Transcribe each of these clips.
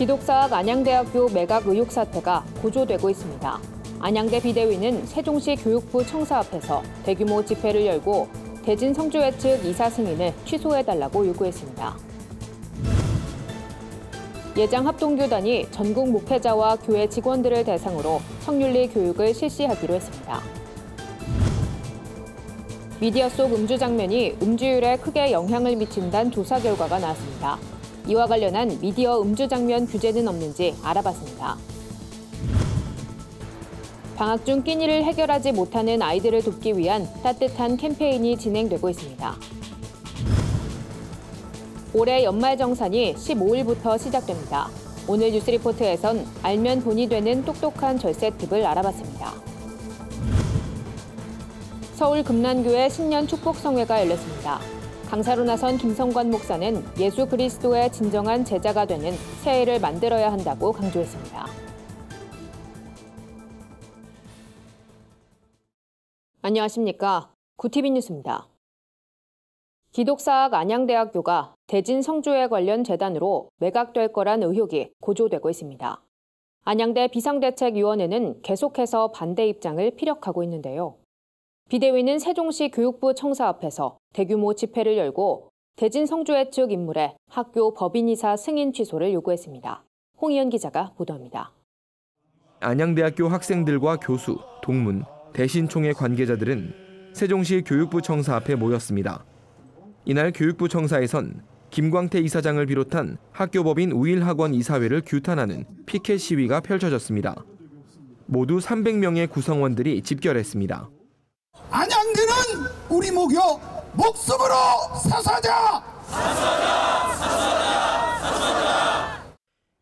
기독사학 안양대학교 매각 의혹 사태가 고조되고 있습니다. 안양대 비대위는 세종시 교육부 청사 앞에서 대규모 집회를 열고 대진 성주회 측 이사 승인을 취소해달라고 요구했습니다. 예장 합동교단이 전국 목회자와 교회 직원들을 대상으로 성윤리 교육을 실시하기로 했습니다. 미디어 속 음주 장면이 음주율에 크게 영향을 미친다는 조사 결과가 나왔습니다. 이와 관련한 미디어 음주 장면 규제는 없는지 알아봤습니다. 방학 중 끼니를 해결하지 못하는 아이들을 돕기 위한 따뜻한 캠페인이 진행되고 있습니다. 올해 연말정산이 15일부터 시작됩니다. 오늘 뉴스리포트에선 알면 돈이 되는 똑똑한 절세 팁을 알아봤습니다. 서울 금난교회 신년 축복성회가 열렸습니다. 강사로 나선 김성관 목사는 예수 그리스도의 진정한 제자가 되는 새해를 만들어야 한다고 강조했습니다. 안녕하십니까. 구티비 뉴스입니다. 기독사학 안양대학교가 대진 성주회 관련 재단으로 매각될 거란 의혹이 고조되고 있습니다. 안양대 비상대책위원회는 계속해서 반대 입장을 피력하고 있는데요. 비대위는 세종시 교육부 청사 앞에서 대규모 집회를 열고 대진 성주회 측 인물의 학교 법인이사 승인 취소를 요구했습니다. 홍희연 기자가 보도합니다. 안양대학교 학생들과 교수, 동문, 대신총회 관계자들은 세종시 교육부 청사 앞에 모였습니다. 이날 교육부 청사에선 김광태 이사장을 비롯한 학교법인 우일학원 이사회를 규탄하는 피켓 시위가 펼쳐졌습니다. 모두 300명의 구성원들이 집결했습니다. 안양대는 우리 목요 목숨으로 사사자!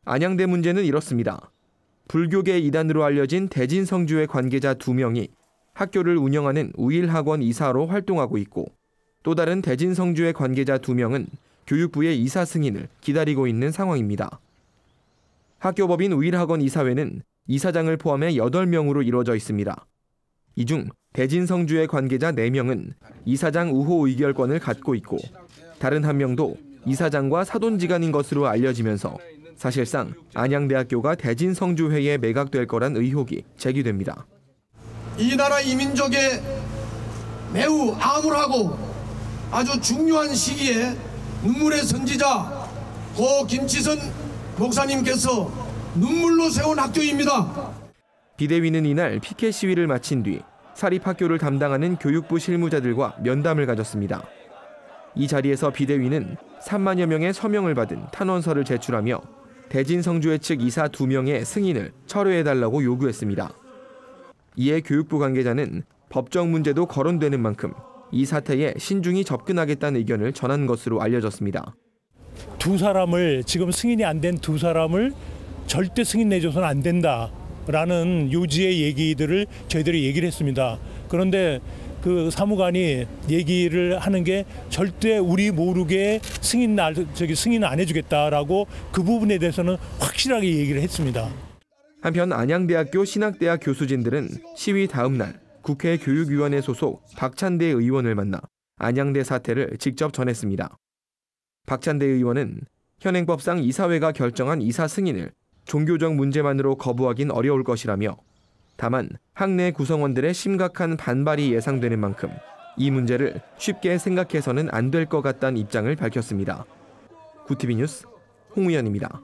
안양대 문제는 이렇습니다. 불교계 이단으로 알려진 대진 성주회 관계자 2명이 학교를 운영하는 우일학원 이사로 활동하고 있고 또 다른 대진 성주회 관계자 2명은 교육부의 이사 승인을 기다리고 있는 상황입니다. 학교법인 우일학원 이사회는 이사장을 포함해 8명으로 이루어져 있습니다. 이 중 대진 성주회 관계자 4명은 이사장 우호 의결권을 갖고 있고 다른 1명도 이사장과 사돈지간인 것으로 알려지면서 사실상 안양대학교가 대진 성주회에 매각될 거란 의혹이 제기됩니다. 이 나라 이민족의 매우 암울하고 아주 중요한 시기에 눈물의 선지자 고 김치선 목사님께서 눈물로 세운 학교입니다. 비대위는 이날 피켓 시위를 마친 뒤 사립학교를 담당하는 교육부 실무자들과 면담을 가졌습니다. 이 자리에서 비대위는 3만여 명의 서명을 받은 탄원서를 제출하며 대진 성주회 측 이사 2명의 승인을 철회해달라고 요구했습니다. 이에 교육부 관계자는 법적 문제도 거론되는 만큼 이 사태에 신중히 접근하겠다는 의견을 전한 것으로 알려졌습니다. 두 사람을 지금 승인이 안 된 두 사람을 절대 승인 내줘서는 안 된다라는 요지의 얘기들을 저희들이 얘기를 했습니다. 그런데 그 사무관이 얘기를 하는 게 절대 우리 모르게 승인 안 해주겠다라고 그 부분에 대해서는 확실하게 얘기를 했습니다. 한편 안양대학교 신학대학 교수진들은 시위 다음 날 국회 교육위원회 소속 박찬대 의원을 만나 안양대 사태를 직접 전했습니다. 박찬대 의원은 현행법상 이사회가 결정한 이사 승인을 종교적 문제만으로 거부하긴 어려울 것이라며 다만 학내 구성원들의 심각한 반발이 예상되는 만큼 이 문제를 쉽게 생각해서는 안 될 것 같다는 입장을 밝혔습니다. 구티비 뉴스 홍우연입니다.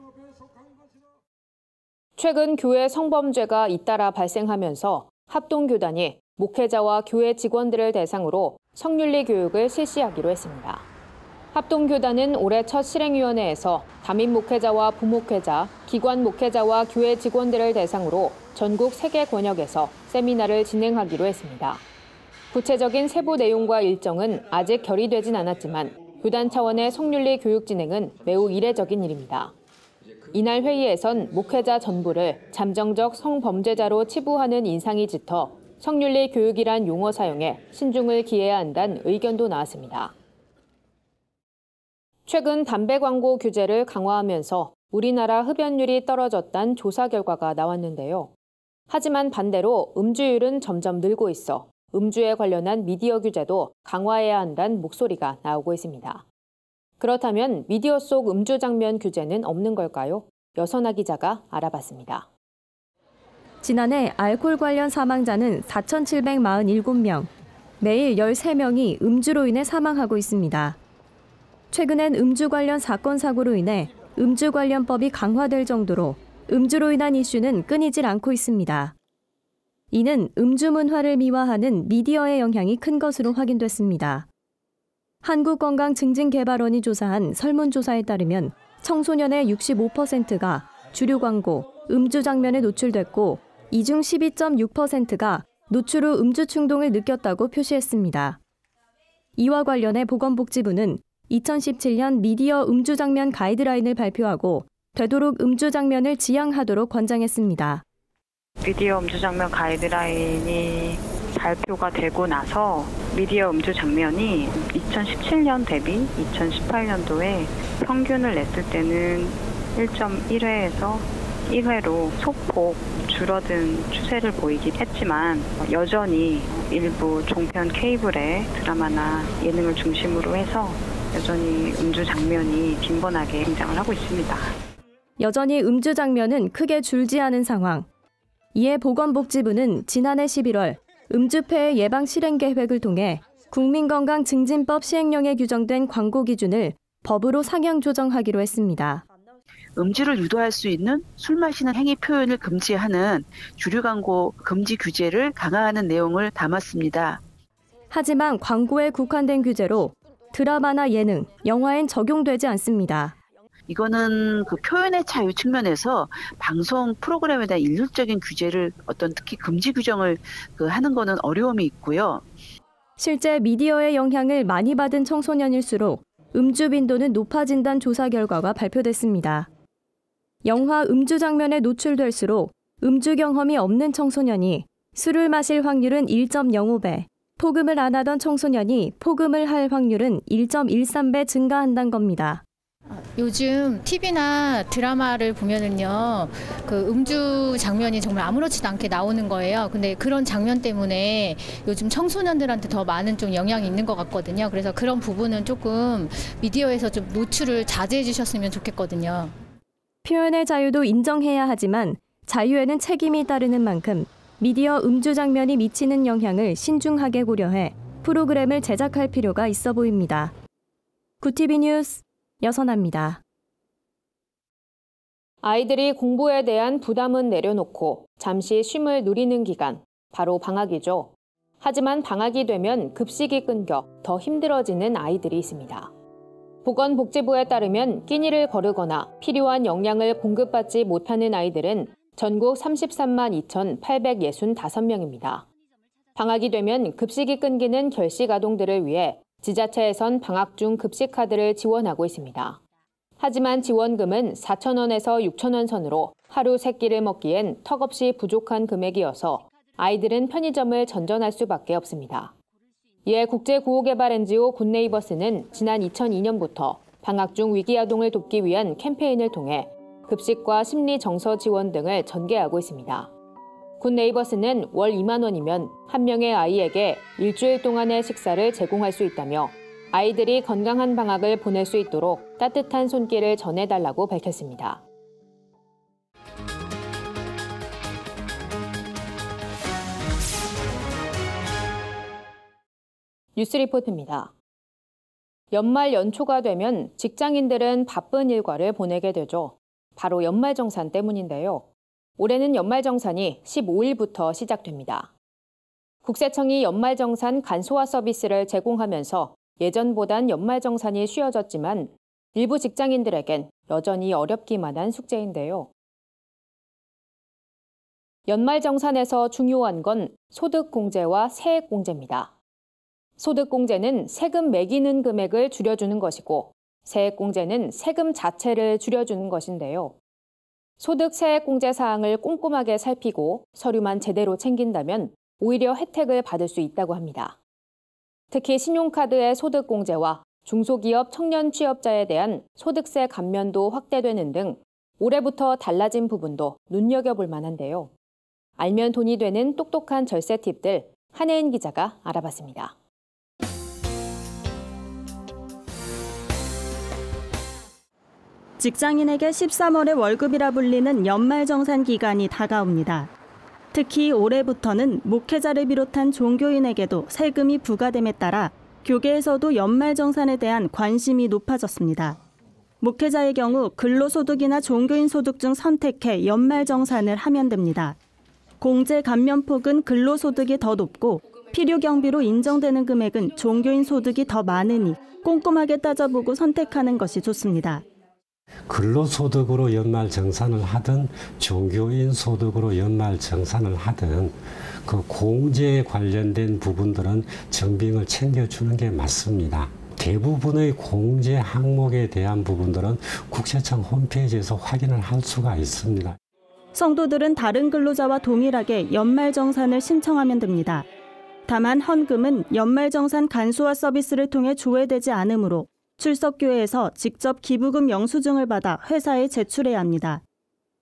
최근 교회 성범죄가 잇따라 발생하면서 합동교단이 목회자와 교회 직원들을 대상으로 성윤리 교육을 실시하기로 했습니다. 합동교단은 올해 첫 실행위원회에서 담임 목회자와 부목회자, 기관 목회자와 교회 직원들을 대상으로 전국 3개 권역에서 세미나를 진행하기로 했습니다. 구체적인 세부 내용과 일정은 아직 결의되진 않았지만 교단 차원의 성윤리 교육 진행은 매우 이례적인 일입니다. 이날 회의에선 목회자 전부를 잠정적 성범죄자로 치부하는 인상이 짙어 성윤리 교육이란 용어 사용에 신중을 기해야 한다는 의견도 나왔습니다. 최근 담배 광고 규제를 강화하면서 우리나라 흡연율이 떨어졌다는 조사 결과가 나왔는데요. 하지만 반대로 음주율은 점점 늘고 있어 음주에 관련한 미디어 규제도 강화해야 한다는 목소리가 나오고 있습니다. 그렇다면 미디어 속 음주 장면 규제는 없는 걸까요? 여선아 기자가 알아봤습니다. 지난해 알코올 관련 사망자는 4,747명, 매일 13명이 음주로 인해 사망하고 있습니다. 최근엔 음주 관련 사건 사고로 인해 음주 관련법이 강화될 정도로 음주로 인한 이슈는 끊이질 않고 있습니다. 이는 음주 문화를 미화하는 미디어의 영향이 큰 것으로 확인됐습니다. 한국건강증진개발원이 조사한 설문조사에 따르면 청소년의 65%가 주류 광고, 음주 장면에 노출됐고 이 중 12.6%가 노출 후 음주 충동을 느꼈다고 표시했습니다. 이와 관련해 보건복지부는 2017년 미디어 음주 장면 가이드라인을 발표하고 되도록 음주 장면을 지양하도록 권장했습니다. 미디어 음주 장면 가이드라인이 발표가 되고 나서 미디어 음주 장면이 2017년 대비 2018년도에 평균을 냈을 때는 1.1회에서 1회로 소폭 줄어든 추세를 보이긴 했지만 여전히 일부 종편 케이블의 드라마나 예능을 중심으로 해서 여전히 음주 장면이 빈번하게 등장을 하고 있습니다. 여전히 음주 장면은 크게 줄지 않은 상황. 이에 보건복지부는 지난해 11월 음주폐해 예방 실행 계획을 통해 국민건강증진법 시행령에 규정된 광고 기준을 법으로 상향 조정하기로 했습니다. 음주를 유도할 수 있는 술 마시는 행위 표현을 금지하는 주류 광고 금지 규제를 강화하는 내용을 담았습니다. 하지만 광고에 국한된 규제로 드라마나 예능, 영화엔 적용되지 않습니다. 이거는 그 표현의 자유 측면에서 방송 프로그램에 대한 일률적인 규제를 특히 금지 규정을 하는 거는 어려움이 있고요. 실제 미디어의 영향을 많이 받은 청소년일수록 음주 빈도는 높아진다는 조사 결과가 발표됐습니다. 영화 음주 장면에 노출될수록 음주 경험이 없는 청소년이 술을 마실 확률은 1.05배, 폭음을 안 하던 청소년이 폭음을 할 확률은 1.13배 증가한다는 겁니다. 요즘 TV나 드라마를 보면은요, 그 음주 장면이 정말 아무렇지도 않게 나오는 거예요. 근데 그런 장면 때문에 요즘 청소년들한테 더 많은 좀 영향이 있는 것 같거든요. 그래서 그런 부분은 조금 미디어에서 좀 노출을 자제해 주셨으면 좋겠거든요. 표현의 자유도 인정해야 하지만 자유에는 책임이 따르는 만큼 미디어 음주 장면이 미치는 영향을 신중하게 고려해 프로그램을 제작할 필요가 있어 보입니다. 구티비 뉴스 여선아입니다. 아이들이 공부에 대한 부담은 내려놓고 잠시 쉼을 누리는 기간, 바로 방학이죠. 하지만 방학이 되면 급식이 끊겨 더 힘들어지는 아이들이 있습니다. 보건복지부에 따르면 끼니를 거르거나 필요한 영양을 공급받지 못하는 아이들은 전국 33만 2,865명입니다. 방학이 되면 급식이 끊기는 결식 아동들을 위해 지자체에선 방학 중 급식 카드를 지원하고 있습니다. 하지만 지원금은 4,000원에서 6,000원 선으로 하루 3끼를 먹기엔 턱없이 부족한 금액이어서 아이들은 편의점을 전전할 수밖에 없습니다. 이에 국제구호개발 NGO 굿네이버스는 지난 2002년부터 방학 중 위기아동을 돕기 위한 캠페인을 통해 급식과 심리 정서 지원 등을 전개하고 있습니다. 굿네이버스는 월 2만 원이면 한 명의 아이에게 일주일 동안의 식사를 제공할 수 있다며 아이들이 건강한 방학을 보낼 수 있도록 따뜻한 손길을 전해달라고 밝혔습니다. 뉴스리포트입니다. 연말 연초가 되면 직장인들은 바쁜 일과를 보내게 되죠. 바로 연말정산 때문인데요. 올해는 연말정산이 15일부터 시작됩니다. 국세청이 연말정산 간소화 서비스를 제공하면서 예전보단 연말정산이 쉬워졌지만 일부 직장인들에겐 여전히 어렵기만 한 숙제인데요. 연말정산에서 중요한 건 소득공제와 세액공제입니다. 소득공제는 세금 매기는 금액을 줄여주는 것이고 세액공제는 세금 자체를 줄여주는 것인데요. 소득 세액공제 사항을 꼼꼼하게 살피고 서류만 제대로 챙긴다면 오히려 혜택을 받을 수 있다고 합니다. 특히 신용카드의 소득공제와 중소기업 청년 취업자에 대한 소득세 감면도 확대되는 등 올해부터 달라진 부분도 눈여겨볼 만한데요. 알면 돈이 되는 똑똑한 절세 팁들 한혜인 기자가 알아봤습니다. 직장인에게 13월의 월급이라 불리는 연말정산 기간이 다가옵니다. 특히 올해부터는 목회자를 비롯한 종교인에게도 세금이 부과됨에 따라 교계에서도 연말정산에 대한 관심이 높아졌습니다. 목회자의 경우 근로소득이나 종교인 소득 중 선택해 연말정산을 하면 됩니다. 공제 감면폭은 근로소득이 더 높고 필요경비로 인정되는 금액은 종교인 소득이 더 많으니 꼼꼼하게 따져보고 선택하는 것이 좋습니다. 근로소득으로 연말정산을 하든 종교인 소득으로 연말정산을 하든 그 공제에 관련된 부분들은 정비임을 챙겨주는 게 맞습니다. 대부분의 공제 항목에 대한 부분들은 국세청 홈페이지에서 확인을 할 수가 있습니다. 성도들은 다른 근로자와 동일하게 연말정산을 신청하면 됩니다. 다만 헌금은 연말정산 간소화 서비스를 통해 조회되지 않으므로 출석교회에서 직접 기부금 영수증을 받아 회사에 제출해야 합니다.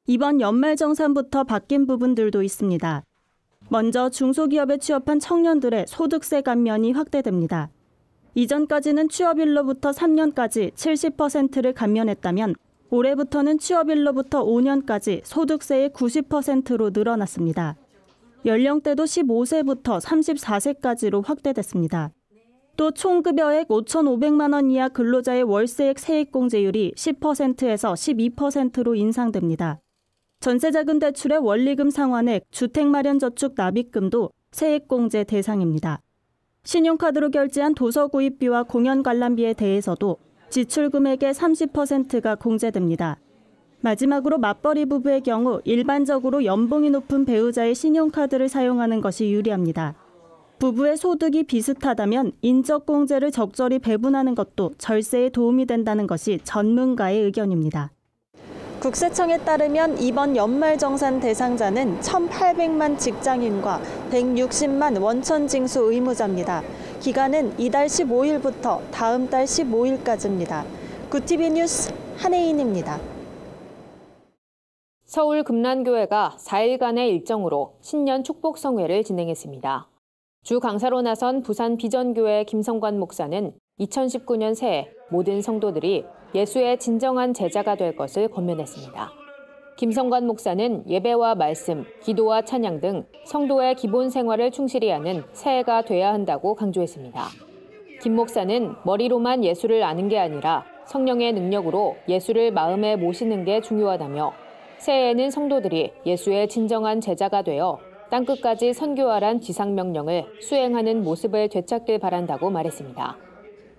이번 연말정산부터 바뀐 부분들도 있습니다. 먼저 중소기업에 취업한 청년들의 소득세 감면이 확대됩니다. 이전까지는 취업일로부터 3년까지 70%를 감면했다면 올해부터는 취업일로부터 5년까지 소득세의 90%로 늘어났습니다. 연령대도 15세부터 34세까지로 확대됐습니다. 또 총급여액 5,500만 원 이하 근로자의 월세액 세액공제율이 10%에서 12%로 인상됩니다. 전세자금 대출의 원리금 상환액, 주택마련저축 납입금도 세액공제 대상입니다. 신용카드로 결제한 도서 구입비와 공연 관람비에 대해서도 지출 금액의 30%가 공제됩니다. 마지막으로 맞벌이 부부의 경우 일반적으로 연봉이 높은 배우자의 신용카드를 사용하는 것이 유리합니다. 부부의 소득이 비슷하다면 인적공제를 적절히 배분하는 것도 절세에 도움이 된다는 것이 전문가의 의견입니다. 국세청에 따르면 이번 연말정산 대상자는 1,800만 직장인과 160만 원천징수 의무자입니다. 기간은 이달 15일부터 다음 달 15일까지입니다. 구티비 뉴스 한혜인입니다. 서울 금란교회가 4일간의 일정으로 신년 축복성회를 진행했습니다. 주 강사로 나선 부산 비전교회 김성관 목사는 2019년 새해 모든 성도들이 예수의 진정한 제자가 될 것을 권면했습니다. 김성관 목사는 예배와 말씀, 기도와 찬양 등 성도의 기본 생활을 충실히 하는 새해가 돼야 한다고 강조했습니다. 김 목사는 머리로만 예수를 아는 게 아니라 성령의 능력으로 예수를 마음에 모시는 게 중요하다며 새해에는 성도들이 예수의 진정한 제자가 되어 땅끝까지 선교하란 지상명령을 수행하는 모습을 되찾길 바란다고 말했습니다.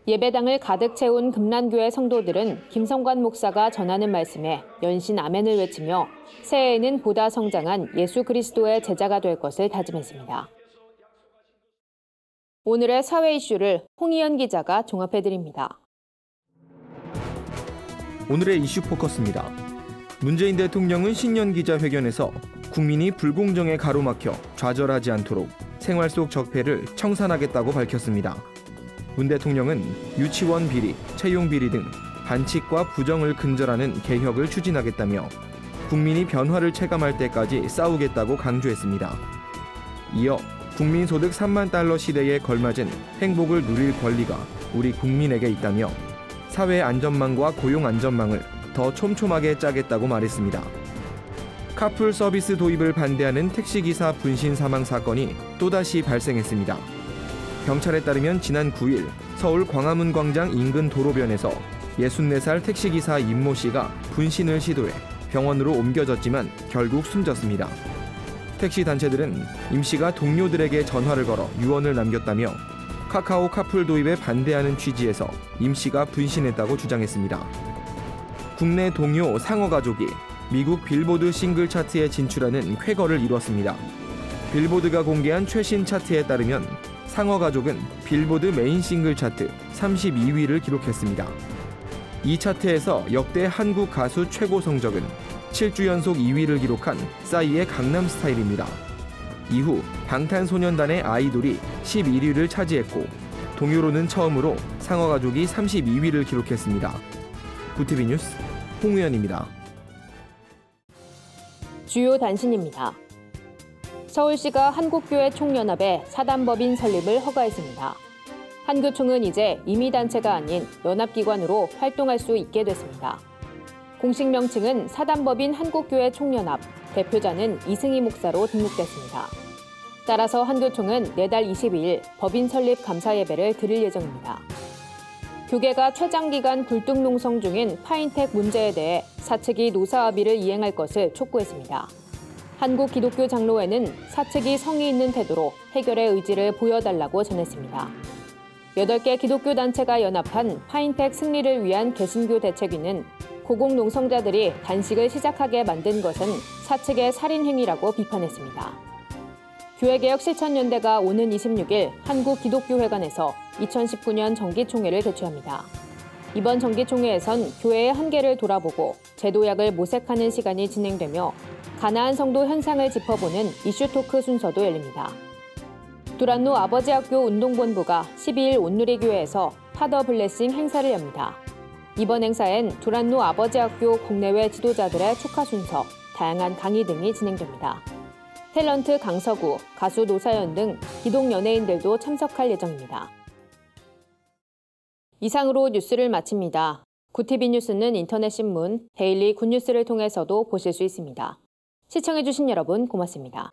예배당을 가득 채운 금란교회 성도들은 김성관 목사가 전하는 말씀에 연신 아멘을 외치며 새해에는 보다 성장한 예수 그리스도의 제자가 될 것을 다짐했습니다. 오늘의 사회 이슈를 홍희연 기자가 종합해드립니다. 오늘의 이슈 포커스입니다. 문재인 대통령은 신년 기자회견에서 국민이 불공정에 가로막혀 좌절하지 않도록 생활 속 적폐를 청산하겠다고 밝혔습니다. 문 대통령은 유치원 비리, 채용 비리 등 반칙과 부정을 근절하는 개혁을 추진하겠다며 국민이 변화를 체감할 때까지 싸우겠다고 강조했습니다. 이어 국민소득 3만 달러 시대에 걸맞은 행복을 누릴 권리가 우리 국민에게 있다며 사회 안전망과 고용 안전망을 더 촘촘하게 짜겠다고 말했습니다. 카풀 서비스 도입을 반대하는 택시기사 분신 사망 사건이 또다시 발생했습니다. 경찰에 따르면 지난 9일 서울 광화문 광장 인근 도로변에서 64살 택시기사 임모 씨가 분신을 시도해 병원으로 옮겨졌지만 결국 숨졌습니다. 택시 단체들은 임 씨가 동료들에게 전화를 걸어 유언을 남겼다며 카카오 카풀 도입에 반대하는 취지에서 임 씨가 분신했다고 주장했습니다. 국내 동요 상어 가족이 미국 빌보드 싱글 차트에 진출하는 쾌거를 이뤘습니다. 빌보드가 공개한 최신 차트에 따르면 상어 가족은 빌보드 메인 싱글 차트 32위를 기록했습니다. 이 차트에서 역대 한국 가수 최고 성적은 7주 연속 2위를 기록한 싸이의 강남스타일입니다. 이후 방탄소년단의 아이돌이 11위를 차지했고 동요로는 처음으로 상어 가족이 32위를 기록했습니다. 구티비 뉴스 홍우연입니다. 주요 단신입니다. 서울시가 한국교회 총연합에 사단법인 설립을 허가했습니다. 한교총은 이제 임의단체가 아닌 연합기관으로 활동할 수 있게 됐습니다. 공식 명칭은 사단법인 한국교회 총연합, 대표자는 이승희 목사로 등록됐습니다. 따라서 한교총은 내달 22일 법인 설립 감사 예배를 드릴 예정입니다. 교계가 최장기간 굴뚝농성 중인 파인텍 문제에 대해 사측이 노사합의를 이행할 것을 촉구했습니다. 한국기독교장로회는 사측이 성의 있는 태도로 해결의 의지를 보여달라고 전했습니다. 8개 기독교 단체가 연합한 파인텍 승리를 위한 개신교 대책위는 고공농성자들이 단식을 시작하게 만든 것은 사측의 살인행위라고 비판했습니다. 교회개혁 실천연대가 오는 26일 한국기독교회관에서 2019년 정기총회를 개최합니다. 이번 정기총회에선 교회의 한계를 돌아보고 제도약을 모색하는 시간이 진행되며 가나안 성도 현상을 짚어보는 이슈 토크 순서도 열립니다. 두란노 아버지학교 운동본부가 12일 온누리교회에서 파더 블레싱 행사를 엽니다. 이번 행사엔 두란노 아버지학교 국내외 지도자들의 축하 순서, 다양한 강의 등이 진행됩니다. 탤런트 강서구, 가수 노사연 등 기독 연예인들도 참석할 예정입니다. 이상으로 뉴스를 마칩니다. 구TV 뉴스는 인터넷 신문, 데일리 굿뉴스를 통해서도 보실 수 있습니다. 시청해주신 여러분 고맙습니다.